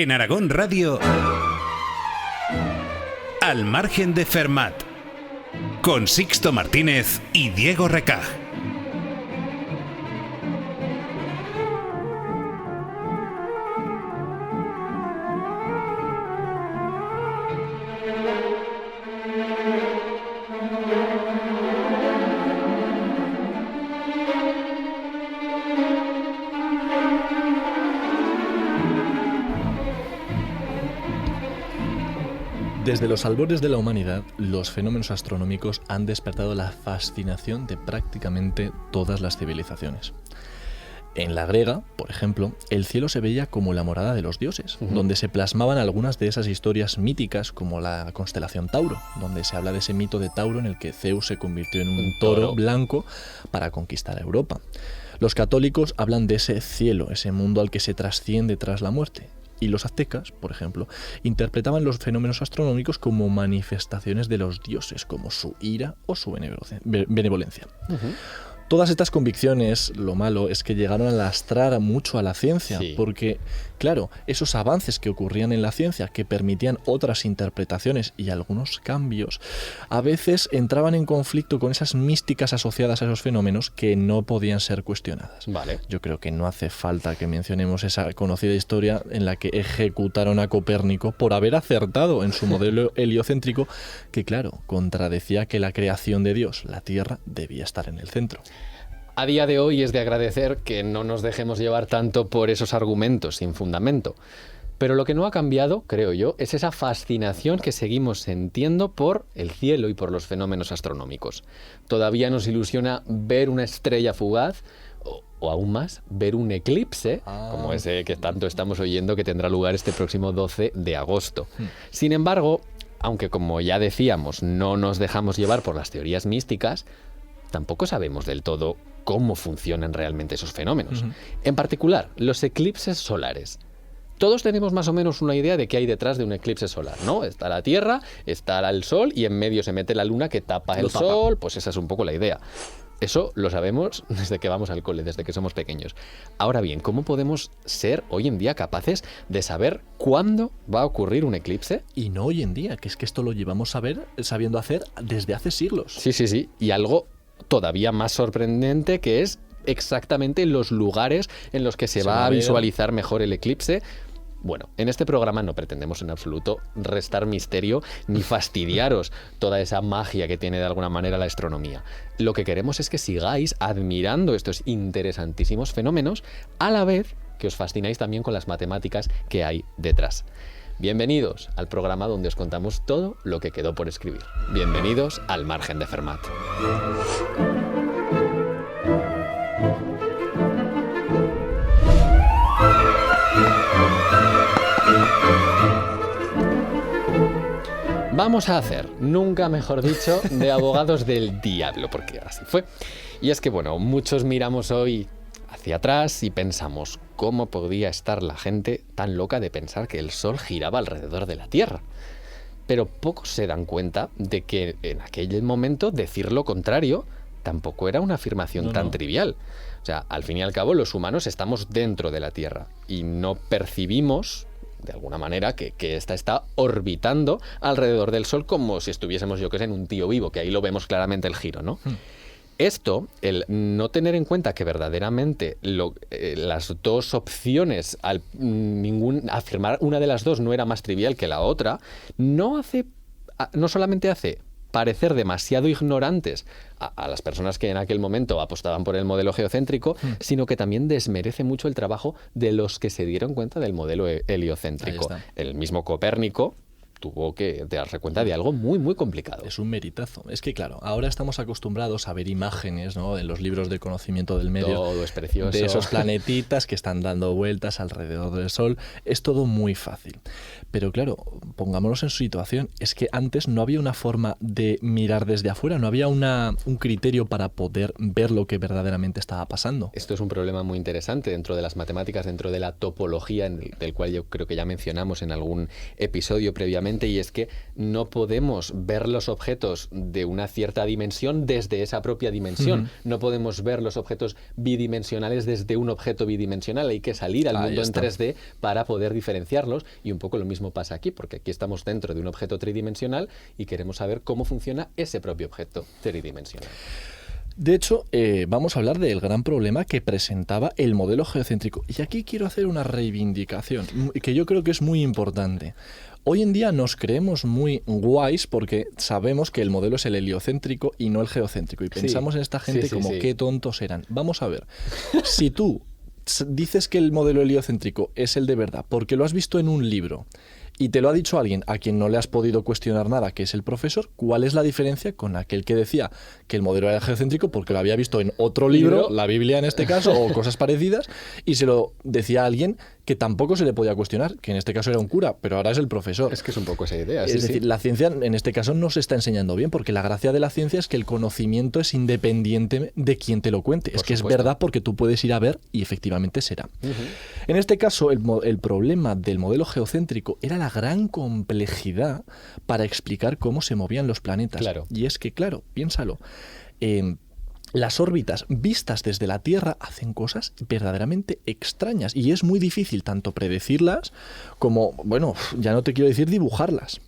En Aragón Radio, Al margen de Fermat, con Sixto Martínez y Diego Recaj. Desde los albores de la humanidad, los fenómenos astronómicos han despertado la fascinación de prácticamente todas las civilizaciones. En la griega, por ejemplo, el cielo se veía como la morada de los dioses, donde se plasmaban algunas de esas historias míticas, como la constelación Tauro, donde se habla de ese mito de Tauro en el que Zeus se convirtió en un toro blanco para conquistar Europa. Los católicos hablan de ese cielo, ese mundo al que se trasciende tras la muerte. Y los aztecas, por ejemplo, interpretaban los fenómenos astronómicos como manifestaciones de los dioses, como su ira o su benevolencia. Todas estas convicciones, lo malo es que llegaron a lastrar mucho a la ciencia, porque, claro, esos avances que ocurrían en la ciencia, que permitían otras interpretaciones y algunos cambios, a veces entraban en conflicto con esas místicas asociadas a esos fenómenos que no podían ser cuestionadas. Vale. Yo creo que no hace falta que mencionemos esa conocida historia en la que ejecutaron a Copérnico por haber acertado en su modelo heliocéntrico, que, claro, contradecía que la creación de Dios, la Tierra, debía estar en el centro. A día de hoy es de agradecer que no nos dejemos llevar tanto por esos argumentos sin fundamento. Pero lo que no ha cambiado, creo yo, es esa fascinación que seguimos sintiendo por el cielo y por los fenómenos astronómicos. Todavía nos ilusiona ver una estrella fugaz o aún más, ver un eclipse, como ese que tanto estamos oyendo que tendrá lugar este próximo 12 de agosto. Sin embargo, aunque como ya decíamos, no nos dejamos llevar por las teorías místicas, tampoco sabemos del todo cómo funcionan realmente esos fenómenos. En particular, los eclipses solares. Todos tenemos más o menos una idea de qué hay detrás de un eclipse solar, ¿no? Está la Tierra, está el Sol y en medio se mete la Luna que tapa el Sol, pues esa es un poco la idea. Eso lo sabemos desde que vamos al cole, desde que somos pequeños. Ahora bien, ¿cómo podemos ser hoy en día capaces de saber cuándo va a ocurrir un eclipse? Y no hoy en día, que es que esto lo llevamos sabiendo hacer desde hace siglos. Sí. Y algo todavía más sorprendente que es exactamente los lugares en los que se va a visualizar mejor el eclipse. Bueno, en este programa no pretendemos en absoluto restar misterio ni fastidiaros toda esa magia que tiene de alguna manera la astronomía. Lo que queremos es que sigáis admirando estos interesantísimos fenómenos a la vez que os fascináis también con las matemáticas que hay detrás. Bienvenidos al programa donde os contamos todo lo que quedó por escribir. Bienvenidos al margen de Fermat. Vamos a hacer, nunca mejor dicho, de abogados del diablo, porque así fue. Y es que, bueno, muchos miramos hoy hacia atrás y pensamos, ¿cómo podía estar la gente tan loca de pensar que el Sol giraba alrededor de la Tierra? Pero pocos se dan cuenta de que en aquel momento decir lo contrario tampoco era una afirmación tan trivial. O sea, al fin y al cabo, los humanos estamos dentro de la Tierra y no percibimos, de alguna manera, que ésta está orbitando alrededor del Sol como si estuviésemos, yo que sé, en un tío vivo, que ahí lo vemos claramente el giro, ¿no? Esto, el no tener en cuenta que verdaderamente las dos opciones, afirmar una de las dos no era más trivial que la otra, no solamente hace parecer demasiado ignorantes a las personas que en aquel momento apostaban por el modelo geocéntrico, sino que también desmerece mucho el trabajo de los que se dieron cuenta del modelo heliocéntrico. El mismo Copérnico tuvo que darse cuenta de algo muy, muy complicado. Es un meritazo. Es que, claro, ahora estamos acostumbrados a ver imágenes, ¿no?, en los libros de conocimiento del medio. Todo es precioso. De esos planetitas que están dando vueltas alrededor del Sol. Es todo muy fácil. Pero, claro, pongámonos en su situación. Es que antes no había una forma de mirar desde afuera, no había un criterio para poder ver lo que verdaderamente estaba pasando. Esto es un problema muy interesante dentro de las matemáticas, dentro de la topología, del cual yo creo que ya mencionamos en algún episodio previamente. efectivamente, y es que no podemos ver los objetos de una cierta dimensión desde esa propia dimensión. No podemos ver los objetos bidimensionales desde un objeto bidimensional. Hay que salir al mundo en 3D para poder diferenciarlos, y un poco lo mismo pasa aquí, porque aquí estamos dentro de un objeto tridimensional y queremos saber cómo funciona ese propio objeto tridimensional. De hecho, vamos a hablar del gran problema que presentaba el modelo geocéntrico. Y aquí quiero hacer una reivindicación, que yo creo que es muy importante. Hoy en día nos creemos muy guays porque sabemos que el modelo es el heliocéntrico y no el geocéntrico. Y pensamos en esta gente como qué tontos eran. Vamos a ver, si tú dices que el modelo heliocéntrico es el de verdad porque lo has visto en un libro y te lo ha dicho alguien a quien no le has podido cuestionar nada, que es el profesor, ¿cuál es la diferencia con aquel que decía que el modelo era geocéntrico porque lo había visto en otro libro, la Biblia en este caso, o cosas parecidas, y se lo decía a alguien que tampoco se le podía cuestionar, que en este caso era un cura, pero ahora es el profesor? Es que es un poco esa idea. Es decir, la ciencia en este caso no se está enseñando bien, porque la gracia de la ciencia es que el conocimiento es independiente de quien te lo cuente. Es que es verdad porque tú puedes ir a ver y efectivamente será. En este caso, el problema del modelo geocéntrico era la gran complejidad para explicar cómo se movían los planetas. Claro. Y es que, claro, piénsalo, las órbitas vistas desde la Tierra hacen cosas verdaderamente extrañas y es muy difícil tanto predecirlas como, bueno, ya no te quiero decir dibujarlas.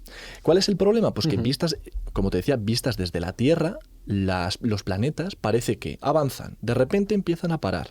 ¿Cuál es el problema? Pues que vistas, como te decía, vistas desde la Tierra, los planetas parece que avanzan, de repente empiezan a parar,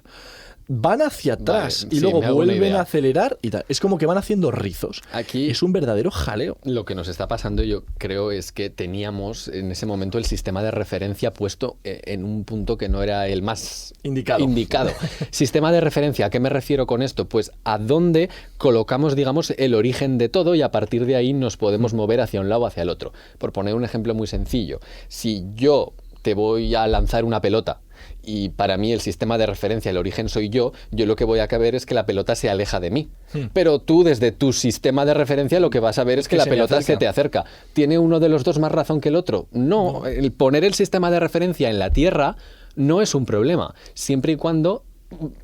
van hacia atrás y luego vuelven a acelerar y tal. Es como que van haciendo rizos. Aquí es un verdadero jaleo. Lo que nos está pasando, yo creo, es que teníamos en ese momento el sistema de referencia puesto en un punto que no era el más indicado. Sistema de referencia, ¿a qué me refiero con esto? Pues a dónde colocamos, digamos, el origen de todo, y a partir de ahí nos podemos mover hacia un lado o hacia el otro. Por poner un ejemplo muy sencillo, si yo te voy a lanzar una pelota y para mí el sistema de referencia, el origen soy yo lo que voy a ver es que la pelota se aleja de mí. Pero tú desde tu sistema de referencia lo que vas a ver es que la pelota se te acerca. ¿Tiene uno de los dos más razón que el otro? No, el poner el sistema de referencia en la Tierra no es un problema, siempre y cuando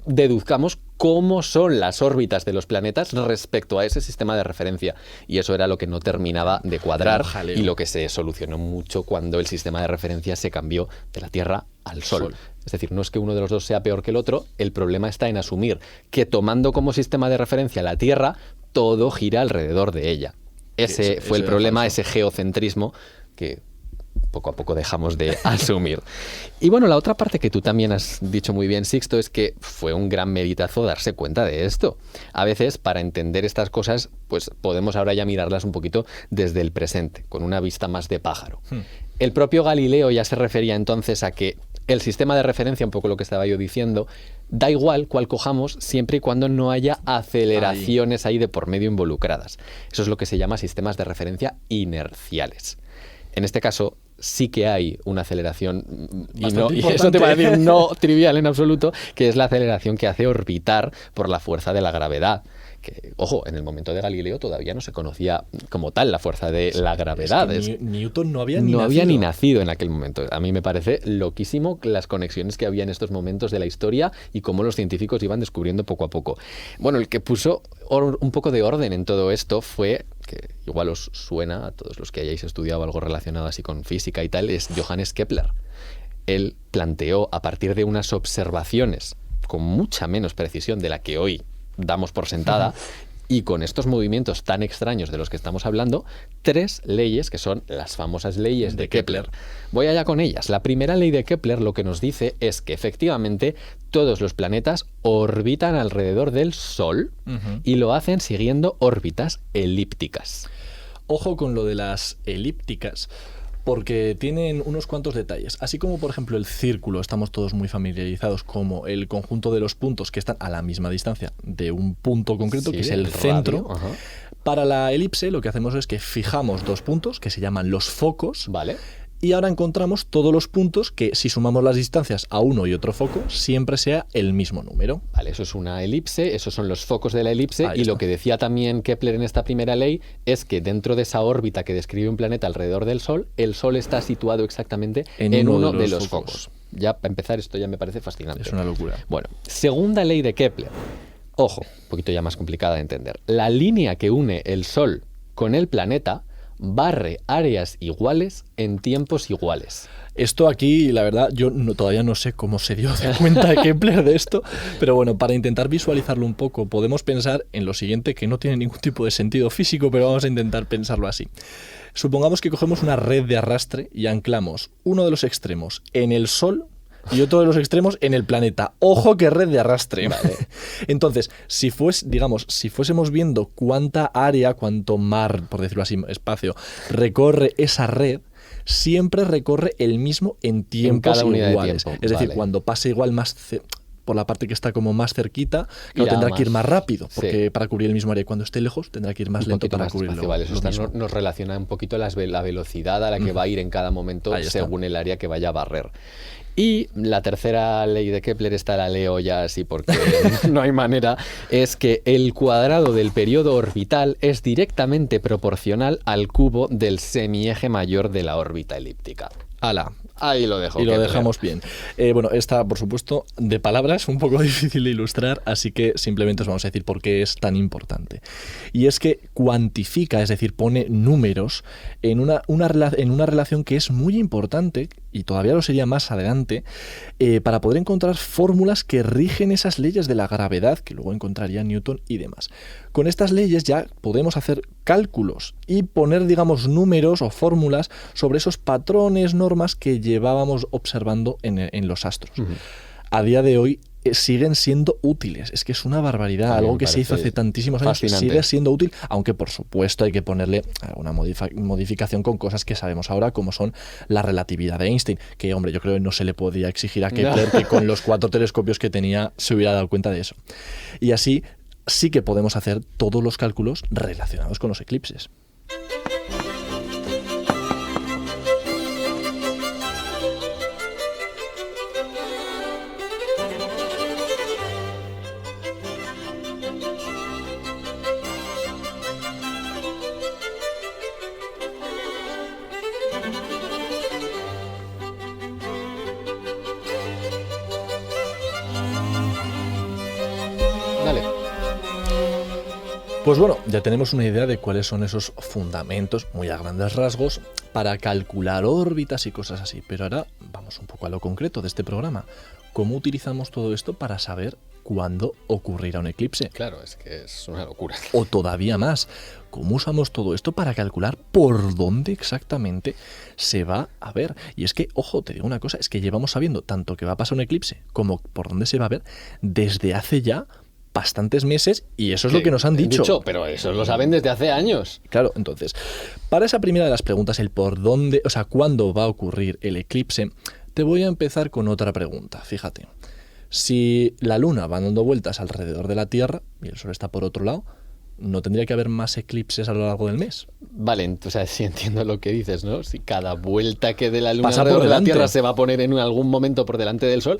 deduzcamos cómo son las órbitas de los planetas respecto a ese sistema de referencia. Y eso era lo que no terminaba de cuadrar y lo que se solucionó mucho cuando el sistema de referencia se cambió de la Tierra al Sol. Es decir, no es que uno de los dos sea peor que el otro, el problema está en asumir que tomando como sistema de referencia la Tierra, todo gira alrededor de ella. Ese fue el problema, ese geocentrismo que poco a poco dejamos de asumir. Y bueno, la otra parte que tú también has dicho muy bien, Sixto, es que fue un gran meritazo darse cuenta de esto. A veces, para entender estas cosas, pues podemos ahora ya mirarlas un poquito desde el presente, con una vista más de pájaro. El propio Galileo ya se refería entonces a que el sistema de referencia, un poco lo que estaba yo diciendo, da igual cuál cojamos siempre y cuando no haya aceleraciones ahí de por medio involucradas. Eso es lo que se llama sistemas de referencia inerciales. En este caso, sí que hay una aceleración, y eso te va a decir no trivial en absoluto, que es la aceleración que hace orbitar por la fuerza de la gravedad. Que, ojo, en el momento de Galileo todavía no se conocía como tal la fuerza de la gravedad. Es que Newton no había ni nacido en aquel momento. A mí me parece loquísimo las conexiones que había en estos momentos de la historia y cómo los científicos iban descubriendo poco a poco. Bueno, el que puso un poco de orden en todo esto fue, que igual os suena a todos los que hayáis estudiado algo relacionado así con física y tal, es Johannes Kepler. Él planteó, a partir de unas observaciones con mucha menos precisión de la que hoy damos por sentada, y con estos movimientos tan extraños de los que estamos hablando, 3 leyes que son las famosas leyes de Kepler. Voy allá con ellas. La primera ley de Kepler lo que nos dice es que efectivamente todos los planetas orbitan alrededor del Sol y lo hacen siguiendo órbitas elípticas. Ojo con lo de las elípticas, porque tienen unos cuantos detalles. Así como, por ejemplo, el círculo, estamos todos muy familiarizados como el conjunto de los puntos que están a la misma distancia de un punto concreto, que es el centro. Para la elipse lo que hacemos es que fijamos 2 puntos que se llaman los focos. Vale. Y ahora encontramos todos los puntos que, si sumamos las distancias a uno y otro foco, siempre sea el mismo número. Vale, eso es una elipse, esos son los focos de la elipse. Y lo que decía también Kepler en esta primera ley es que dentro de esa órbita que describe un planeta alrededor del Sol, el Sol está situado exactamente en uno de los focos. Ya, para empezar, esto ya me parece fascinante. Es una locura. Bueno, segunda ley de Kepler. Ojo, un poquito ya más complicada de entender. La línea que une el Sol con el planeta barre áreas iguales en tiempos iguales. Esto aquí, la verdad, yo todavía no sé cómo se dio de cuenta Kepler de esto, pero bueno, para intentar visualizarlo un poco, podemos pensar en lo siguiente, que no tiene ningún tipo de sentido físico, pero vamos a intentar pensarlo así. Supongamos que cogemos una red de arrastre y anclamos uno de los extremos en el Sol y otro de los extremos en el planeta. ¡Ojo, qué red de arrastre! Vale. Entonces, si fuésemos viendo cuánta área, cuánto mar, por decirlo así, espacio, recorre esa red, siempre recorre el mismo en tiempos cada unidad iguales. de tiempo. Es decir, Vale. cuando pase igual por la parte que está como más cerquita, Irá tendrá que ir más. más rápido, porque Sí. para cubrir el mismo área. Cuando esté lejos, tendrá que ir más Un lento poquito para más cubrirlo. despacio, vale. Eso lo está- mismo. nos relaciona un poquito la velocidad a la que va a ir en cada momento Ahí está. según el área que vaya a barrer. Y la tercera ley de Kepler, esta la leo ya así porque no hay manera, es que el cuadrado del periodo orbital es directamente proporcional al cubo del semieje mayor de la órbita elíptica. ¡Hala! Ahí lo dejo. Y lo Kepler. dejamos bien. Bueno, esta, por supuesto, de palabras, un poco difícil de ilustrar, así que simplemente os vamos a decir por qué es tan importante. Y es que cuantifica, es decir, pone números en una relación que es muy importante, y todavía lo sería más adelante, para poder encontrar fórmulas que rigen esas leyes de la gravedad, que luego encontraría Newton y demás. Con estas leyes ya podemos hacer cálculos y poner, digamos, números o fórmulas sobre esos patrones, normas que llevábamos observando en los astros. Ujú. A día de hoy siguen siendo útiles. Es que es una barbaridad. A mí Algo me que se hizo parece hace tantísimos años fascinante. sigue siendo útil, aunque por supuesto hay que ponerle alguna modificación con cosas que sabemos ahora, como son la relatividad de Einstein, que, hombre, yo creo que no se le podía exigir a Kepler que con los 4 telescopios que tenía se hubiera dado cuenta de eso. Y así sí que podemos hacer todos los cálculos relacionados con los eclipses. Dale. Pues bueno, ya tenemos una idea de cuáles son esos fundamentos, muy a grandes rasgos, para calcular órbitas y cosas así. Pero ahora vamos un poco a lo concreto de este programa. ¿Cómo utilizamos todo esto para saber cuándo ocurrirá un eclipse? Claro, es que es una locura. O todavía más, ¿cómo usamos todo esto para calcular por dónde exactamente se va a ver? Y es que, ojo, te digo una cosa, es que llevamos sabiendo tanto que va a pasar un eclipse como por dónde se va a ver desde hace ya bastantes meses, y eso es lo que nos han dicho. Pero eso lo saben desde hace años. Claro, entonces, para esa primera de las preguntas, el por dónde, o sea, cuándo va a ocurrir el eclipse, te voy a empezar con otra pregunta. Fíjate, si la Luna va dando vueltas alrededor de la Tierra y el Sol está por otro lado, ¿no tendría que haber más eclipses a lo largo del mes? Vale, o sea, sí entiendo lo que dices, ¿no? Si cada vuelta que dé la Luna Pasa alrededor por de la delante. Tierra se va a poner en algún momento por delante del Sol,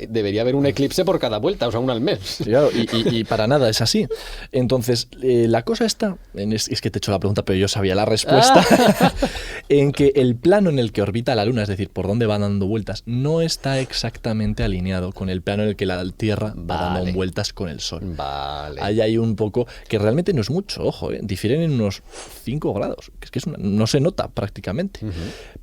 debería haber un eclipse por cada vuelta, o sea, uno al mes. Sí, claro, y para nada es así. Entonces, la cosa está, es que te he hecho la pregunta, pero yo sabía la respuesta, en que el plano en el que orbita la Luna, es decir, por dónde va dando vueltas, no está exactamente alineado con el plano en el que la Tierra va dando Vale. vueltas con el Sol. Vale. Ahí hay un poco, que realmente no es mucho, ojo, difieren en unos 5 grados, que no se nota prácticamente. Ujú.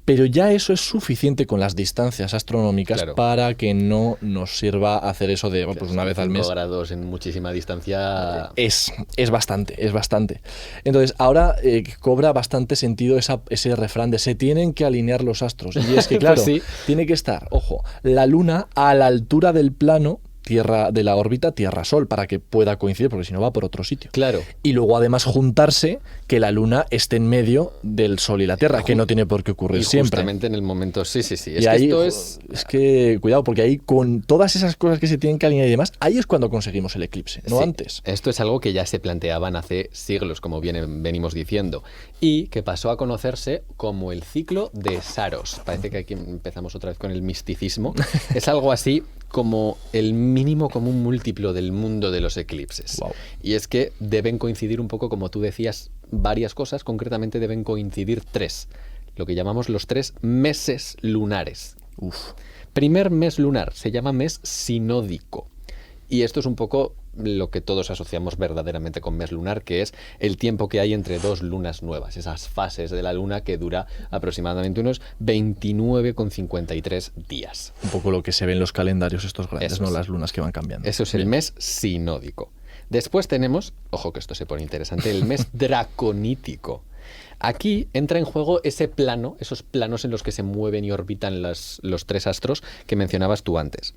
Pero ya eso es suficiente con las distancias astronómicas Claro. para que no nos sirva hacer eso de, bueno, pues una vez al 5 mes. grados en muchísima distancia. Es bastante, es bastante. Entonces, ahora cobra bastante sentido ese refrán de se tienen que alinear los astros. Y es que, claro, Pues sí. tiene que estar, ojo, la Luna a la altura del plano Tierra de la órbita Tierra-Sol para que pueda coincidir, porque si no va por otro sitio. Claro. Y luego además juntarse que la Luna esté en medio del Sol y la Tierra, que no tiene por qué ocurrir Y siempre. justamente en el momento. Sí, sí, sí. Y Es que ahí, esto es que, cuidado, porque ahí con todas esas cosas que se tienen que alinear y demás, ahí es cuando conseguimos el eclipse, no Sí, antes. Esto es algo que ya se planteaban hace siglos, como venimos diciendo, y que pasó a conocerse como el ciclo de Saros. Parece que aquí empezamos otra vez con el misticismo. Es algo así como el mínimo común múltiplo del mundo de los eclipses. Wow. Y es que deben coincidir un poco, como tú decías, varias cosas, concretamente deben coincidir 3, lo que llamamos los 3 meses lunares. Uf. Primer mes lunar se llama mes sinódico. Y esto es un poco lo que todos asociamos verdaderamente con mes lunar, que es el tiempo que hay entre dos lunas nuevas, esas fases de la luna que dura aproximadamente unos 29,53 días. Un poco lo que se ve en los calendarios estos grandes, Eso ¿no? es. Las lunas que van cambiando. Eso es el mes sinódico. Después tenemos, ojo que esto se pone interesante, el mes draconítico. Aquí entra en juego ese plano, esos planos en los que se mueven y orbitan los tres astros que mencionabas tú antes.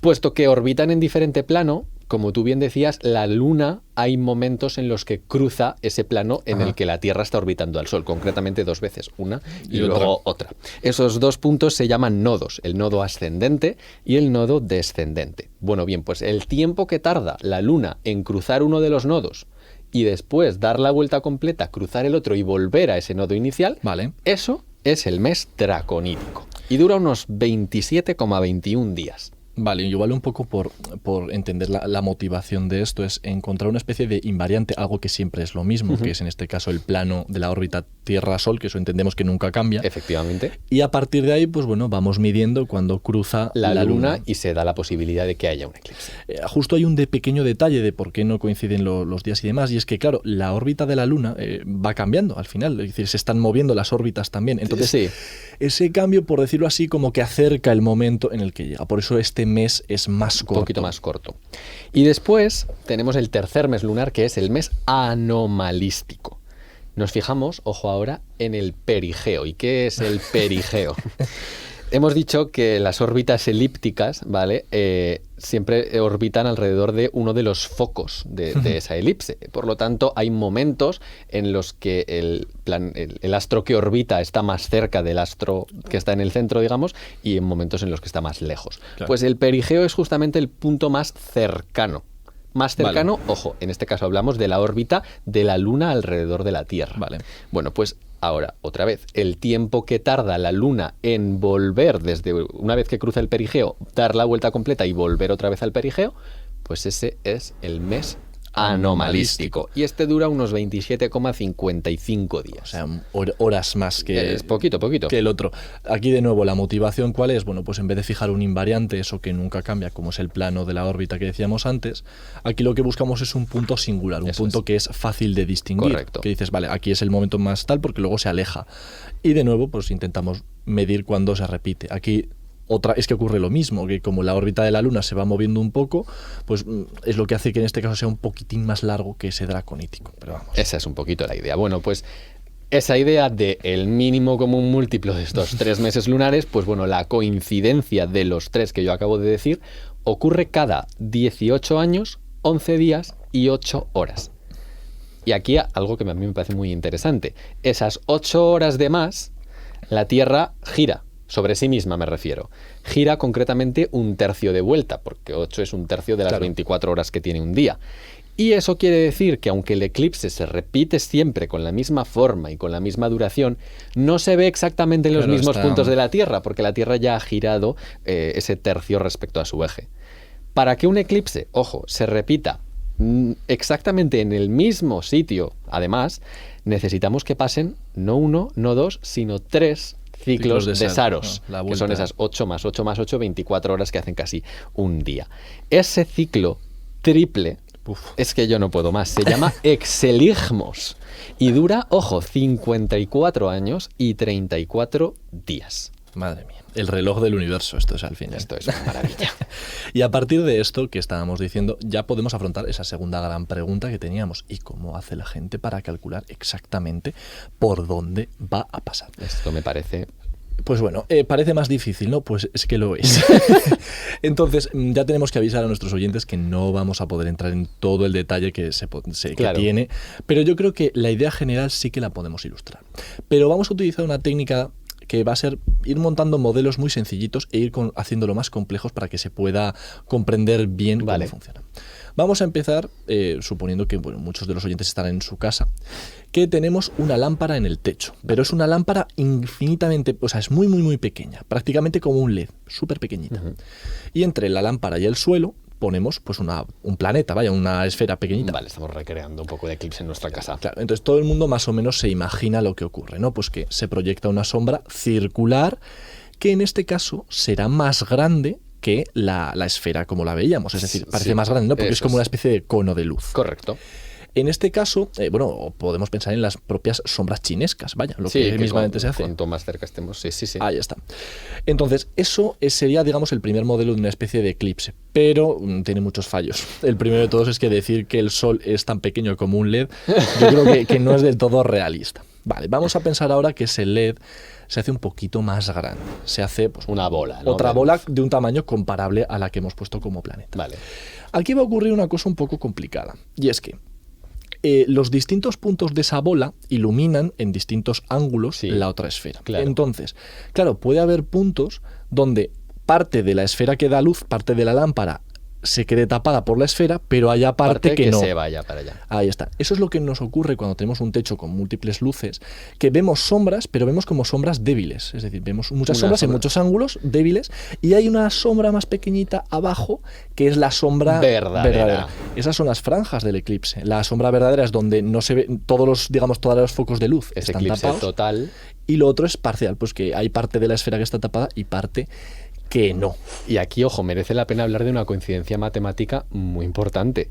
Puesto que orbitan en diferente plano, como tú bien decías, la Luna hay momentos en los que cruza ese plano en el que la Tierra está orbitando al Sol, concretamente 2 veces, una y luego otra. Esos 2 puntos se llaman nodos, el nodo ascendente y el nodo descendente. Bueno, bien, pues el tiempo que tarda la Luna en cruzar uno de los nodos y después dar la vuelta completa, cruzar el otro y volver a ese nodo inicial, Vale. eso es el mes draconítico y dura unos 27,21 días. Vale, igual un poco por entender la motivación de esto es encontrar una especie de invariante, algo que siempre es lo mismo, que es en este caso el plano de la órbita Tierra-Sol, que eso entendemos que nunca cambia. Efectivamente. Y a partir de ahí, pues bueno, vamos midiendo cuando cruza La luna y se da la posibilidad de que haya un eclipse. Justo hay un pequeño detalle de por qué no coinciden los días y demás, y es que, claro, la órbita de la Luna va cambiando al final, es decir, se están moviendo las órbitas también. Entonces, sí. Ese cambio, por decirlo así, como que acerca el momento en el que llega. Por eso este mes es más corto. Un poquito más corto. Y después tenemos el tercer mes lunar, que es el mes anomalístico. Nos fijamos, ojo ahora, en el perigeo. ¿Y qué es el perigeo? Hemos dicho que las órbitas elípticas, ¿vale? Siempre orbitan alrededor de uno de los focos de esa elipse. Por lo tanto, hay momentos en los que el astro que orbita está más cerca del astro que está en el centro, digamos, y en momentos en los que está más lejos. Claro. Pues el perigeo es justamente el punto más cercano. Más cercano, vale. Ojo, en este caso hablamos de la órbita de la Luna alrededor de la Tierra. Vale. Bueno, pues ahora, otra vez, el tiempo que tarda la Luna en volver desde una vez que cruza el perigeo, dar la vuelta completa y volver otra vez al perigeo, pues ese es el mes anomalístico. Y este dura unos 27,55 días. O sea, horas más que... Es poquito. Que el otro. Aquí de nuevo, ¿la motivación cuál es? Bueno, pues en vez de fijar un invariante, eso que nunca cambia, como es el plano de la órbita que decíamos antes, aquí lo que buscamos es un punto singular, un punto que es fácil de distinguir. Correcto. Que dices, vale, aquí es el momento más tal porque luego se aleja. Y de nuevo, pues intentamos medir cuándo se repite. Aquí... Otra es que ocurre lo mismo, que como la órbita de la Luna se va moviendo un poco, pues es lo que hace que en este caso sea un poquitín más largo que ese draconítico. Pero vamos. Esa es un poquito la idea. Bueno, pues esa idea de el mínimo común múltiplo de estos 3 meses lunares, pues bueno, la coincidencia de los 3 que yo acabo de decir ocurre cada 18 años, 11 días y 8 horas. Y aquí algo que a mí me parece muy interesante. Esas 8 horas de más, la Tierra gira. Sobre sí misma me refiero. Gira concretamente 1/3 de vuelta, porque 8 es 1/3 de las 24 horas que tiene un día. Y eso quiere decir que aunque el eclipse se repite siempre con la misma forma y con la misma duración, no se ve exactamente en los mismos puntos de la Tierra, porque la Tierra ya ha girado ese tercio respecto a su eje. Para que un eclipse, ojo, se repita exactamente en el mismo sitio, además, necesitamos que pasen no 1, no 2, sino 3 ciclos de Saros, que son esas 8 más 8 más 8, 24 horas que hacen casi un día. Ese ciclo triple, es que yo no puedo más, se llama exeligmos y dura, ojo, 54 años y 34 días. Madre mía, el reloj del universo, esto es al final. Esto es una maravilla. Y a partir de esto que estábamos diciendo, ya podemos afrontar esa segunda gran pregunta que teníamos. ¿Y cómo hace la gente para calcular exactamente por dónde va a pasar? Esto me parece... Pues bueno, parece más difícil, ¿no? Pues es que lo es. Entonces, ya tenemos que avisar a nuestros oyentes que no vamos a poder entrar en todo el detalle que tiene, pero yo creo que la idea general sí que la podemos ilustrar. Pero vamos a utilizar una técnica que va a ser ir montando modelos muy sencillitos e ir haciéndolo más complejos para que se pueda comprender bien cómo funciona. Vamos a empezar suponiendo que muchos de los oyentes están en su casa, que tenemos una lámpara en el techo, pero es una lámpara infinitamente, o sea, es muy, muy, muy pequeña, prácticamente como un LED, súper pequeñita. Y entre la lámpara y el suelo ponemos pues un planeta, una esfera pequeñita. Vale, estamos recreando un poco de eclipse en nuestra casa. Claro, entonces todo el mundo más o menos se imagina lo que ocurre, ¿no? Pues que se proyecta una sombra circular que en este caso será más grande que la esfera como la veíamos. Es decir, parece Sí, más grande, ¿no? Porque es eso como una es. especie de cono de luz. Correcto. En este caso, podemos pensar en las propias sombras chinescas, vaya, lo Sí, que mismamente se hace. Cuanto más cerca estemos, sí. Ahí está. Entonces, eso sería, digamos, el primer modelo de una especie de eclipse, pero tiene muchos fallos. El primero de todos es que decir que el Sol es tan pequeño como un LED, yo creo que no es del todo realista. Vale, vamos a pensar ahora que ese LED se hace un poquito más grande. Se hace pues, Una bola, ¿no? otra bola de un tamaño comparable a la que hemos puesto como planeta. Vale. Aquí va a ocurrir una cosa un poco complicada, y es que los distintos puntos de esa bola iluminan en distintos ángulos Sí, la otra esfera. claro. Entonces, claro, puede haber puntos donde parte de la esfera que da luz, parte de la lámpara, se quede tapada por la esfera, pero haya parte que no. se vaya para allá. Ahí está. Eso es lo que nos ocurre cuando tenemos un techo con múltiples luces, que vemos sombras, pero vemos como sombras débiles. Es decir, vemos muchas sombras en muchos ángulos débiles y hay una sombra más pequeñita abajo que es la sombra Verdadera. Esas son las franjas del eclipse. La sombra verdadera es donde no se ve todos los focos de luz Ese están eclipse tapados. total. Y lo otro es parcial, pues que hay parte de la esfera que está tapada y parte que no. Y aquí, ojo, merece la pena hablar de una coincidencia matemática muy importante.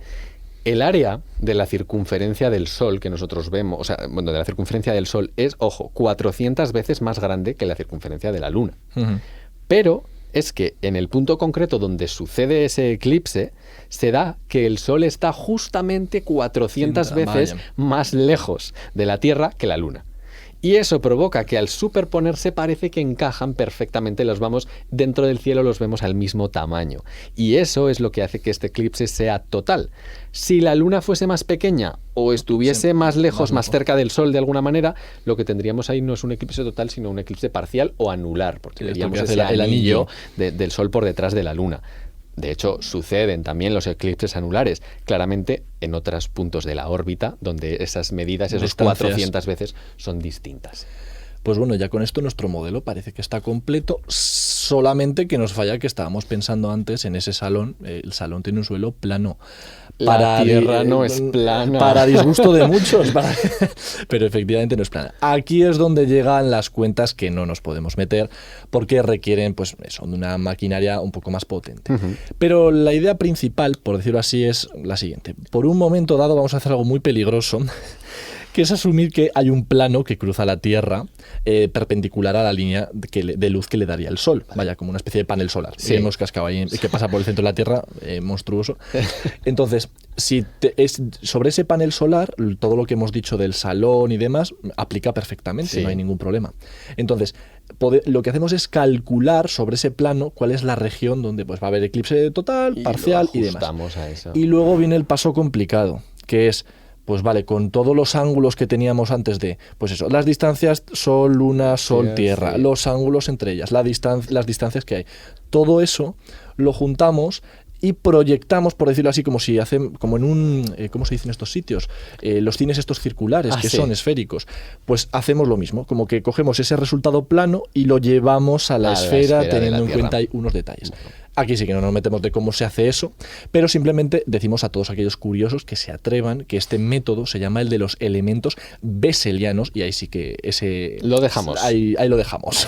El área de la circunferencia del Sol que nosotros vemos, o sea, bueno, de la circunferencia del Sol es, ojo, 400 veces más grande que la circunferencia de la Luna. Ujú. Pero es que en el punto concreto donde sucede ese eclipse, se da que el Sol está justamente 400 veces Vaya. más lejos de la Tierra que la Luna. Y eso provoca que al superponerse parece que encajan perfectamente, los vamos dentro del cielo, los vemos al mismo tamaño. Y eso es lo que hace que este eclipse sea total. Si la Luna fuese más pequeña o estuviese Sí, más lejos, más lejos. cerca del Sol de alguna manera, lo que tendríamos ahí no es un eclipse total, sino un eclipse parcial o anular, porque Sí, esto veríamos que hace ese el anillo anillo. del Sol por detrás de la Luna. De hecho, suceden también los eclipses anulares, claramente en otros puntos de la órbita, donde esas medidas, esos Distancias. 400 veces, son distintas. Pues bueno, ya con esto nuestro modelo parece que está completo, solamente que nos falla que estábamos pensando antes en ese salón. El salón tiene un suelo plano. La Tierra no es plana. Para disgusto de muchos, pero efectivamente no es plana. Aquí es donde llegan las cuentas que no nos podemos meter porque requieren pues eso, de una maquinaria un poco más potente. Pero la idea principal, por decirlo así, es la siguiente. Por un momento dado vamos a hacer algo muy peligroso, que es asumir que hay un plano que cruza la Tierra perpendicular a la línea de luz que le daría el Sol. Vaya, como una especie de panel solar. Sí. Y hemos cascado ahí, que pasa por el centro de la Tierra, monstruoso. Entonces, si es sobre ese panel solar, todo lo que hemos dicho del salón y demás, aplica perfectamente, Sí. no hay ningún problema. Entonces, lo que hacemos es calcular sobre ese plano cuál es la región donde pues, va a haber eclipse total, Y parcial lo y demás. ajustamos a eso. Y luego viene el paso complicado, que es, pues vale, con todos los ángulos que teníamos antes de, pues eso, las distancias Sol, Luna, Sol, Sí, Tierra, sí. los ángulos entre ellas, las distancias que hay. Todo eso lo juntamos y proyectamos, por decirlo así, como si hacen, como en un, ¿cómo se dicen estos sitios? Los cines estos circulares, que sí. son esféricos. Pues hacemos lo mismo, como que cogemos ese resultado plano y lo llevamos a la esfera, de teniendo la en Tierra. cuenta ahí unos detalles. Aquí sí que no nos metemos de cómo se hace eso, pero simplemente decimos a todos aquellos curiosos que se atrevan que este método se llama el de los elementos besselianos y ahí sí que ese... Lo dejamos. Ahí lo dejamos.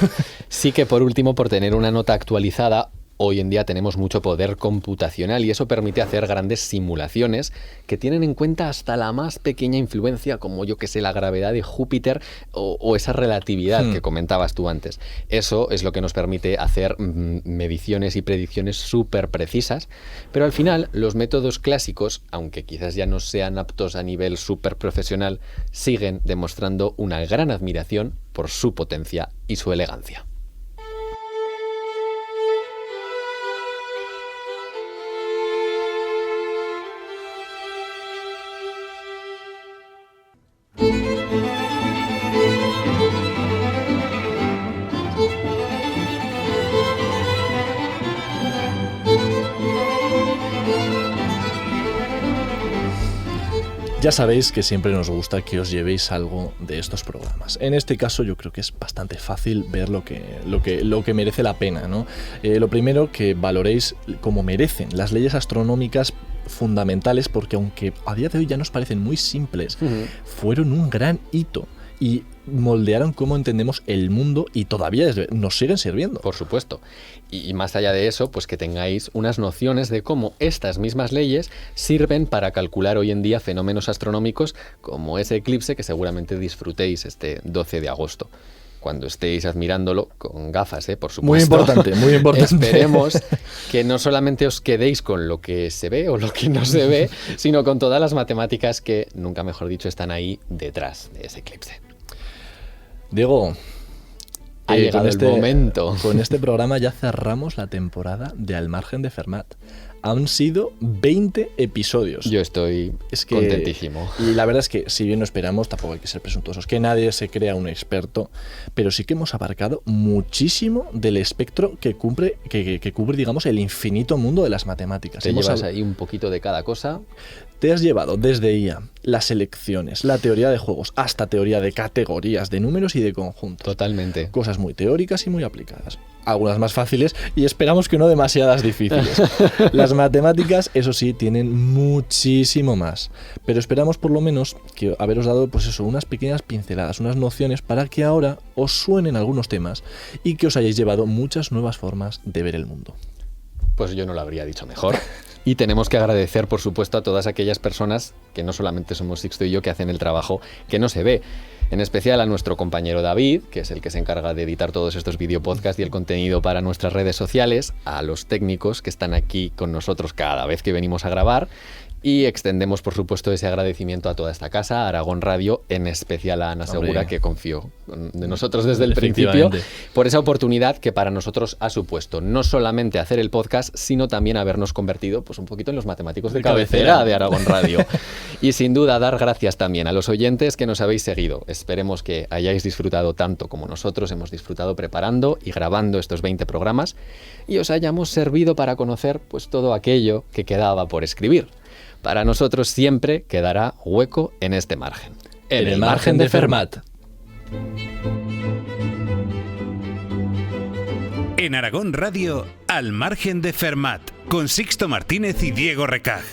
Sí que por último, por tener una nota actualizada, hoy en día tenemos mucho poder computacional y eso permite hacer grandes simulaciones que tienen en cuenta hasta la más pequeña influencia, como yo que sé, la gravedad de Júpiter o esa relatividad que comentabas tú antes. Eso es lo que nos permite hacer mediciones y predicciones súper precisas, pero al final los métodos clásicos, aunque quizás ya no sean aptos a nivel súper profesional, siguen demostrando una gran admiración por su potencia y su elegancia. Ya sabéis que siempre nos gusta que os llevéis algo de estos programas. En este caso yo creo que es bastante fácil ver lo que merece la pena, ¿no? Lo primero, que valoréis como merecen las leyes astronómicas fundamentales, porque aunque a día de hoy ya nos parecen muy simples, fueron un gran hito. y moldearon cómo entendemos el mundo y todavía nos siguen sirviendo. Por supuesto. Y más allá de eso, pues que tengáis unas nociones de cómo estas mismas leyes sirven para calcular hoy en día fenómenos astronómicos como ese eclipse que seguramente disfrutéis este 12 de agosto. Cuando estéis admirándolo con gafas, por supuesto. Muy importante, muy importante. Esperemos que no solamente os quedéis con lo que se ve o lo que no se ve, sino con todas las matemáticas que, nunca mejor dicho, están ahí detrás de ese eclipse. Diego, ha llegado el momento. Con este programa ya cerramos la temporada de Al Margen de Fermat. Han sido 20 episodios. Yo estoy contentísimo. Y la verdad es que, si bien no esperamos, tampoco hay que ser presuntuosos, que nadie se crea un experto, pero sí que hemos abarcado muchísimo del espectro que cubre, digamos, el infinito mundo de las matemáticas. Te llevas ahí un poquito de cada cosa. Te has llevado desde IA, las elecciones, la teoría de juegos, hasta teoría de categorías, de números y de conjuntos. Totalmente. Cosas muy teóricas y muy aplicadas. Algunas más fáciles y esperamos que no demasiadas difíciles. Las matemáticas, eso sí, tienen muchísimo más. Pero esperamos por lo menos que haberos dado, pues eso, unas pequeñas pinceladas, unas nociones para que ahora os suenen algunos temas y que os hayáis llevado muchas nuevas formas de ver el mundo. Pues yo no lo habría dicho mejor. Y tenemos que agradecer, por supuesto, a todas aquellas personas que no solamente somos Sixto y yo, que hacen el trabajo que no se ve. En especial a nuestro compañero David, que es el que se encarga de editar todos estos videopodcasts y el contenido para nuestras redes sociales, a los técnicos que están aquí con nosotros cada vez que venimos a grabar. Y extendemos, por supuesto, ese agradecimiento a toda esta casa, a Aragón Radio, en especial a Ana Segura, que confió de nosotros desde el principio, por esa oportunidad que para nosotros ha supuesto no solamente hacer el podcast, sino también habernos convertido pues un poquito en los matemáticos de cabecera de Aragón Radio. Y sin duda dar gracias también a los oyentes que nos habéis seguido. Esperemos que hayáis disfrutado tanto como nosotros hemos disfrutado preparando y grabando estos 20 programas y os hayamos servido para conocer pues todo aquello que quedaba por escribir. Para nosotros siempre quedará hueco en este margen. En el margen de Fermat. En Aragón Radio, Al Margen de Fermat, con Sixto Martínez y Diego Recaj.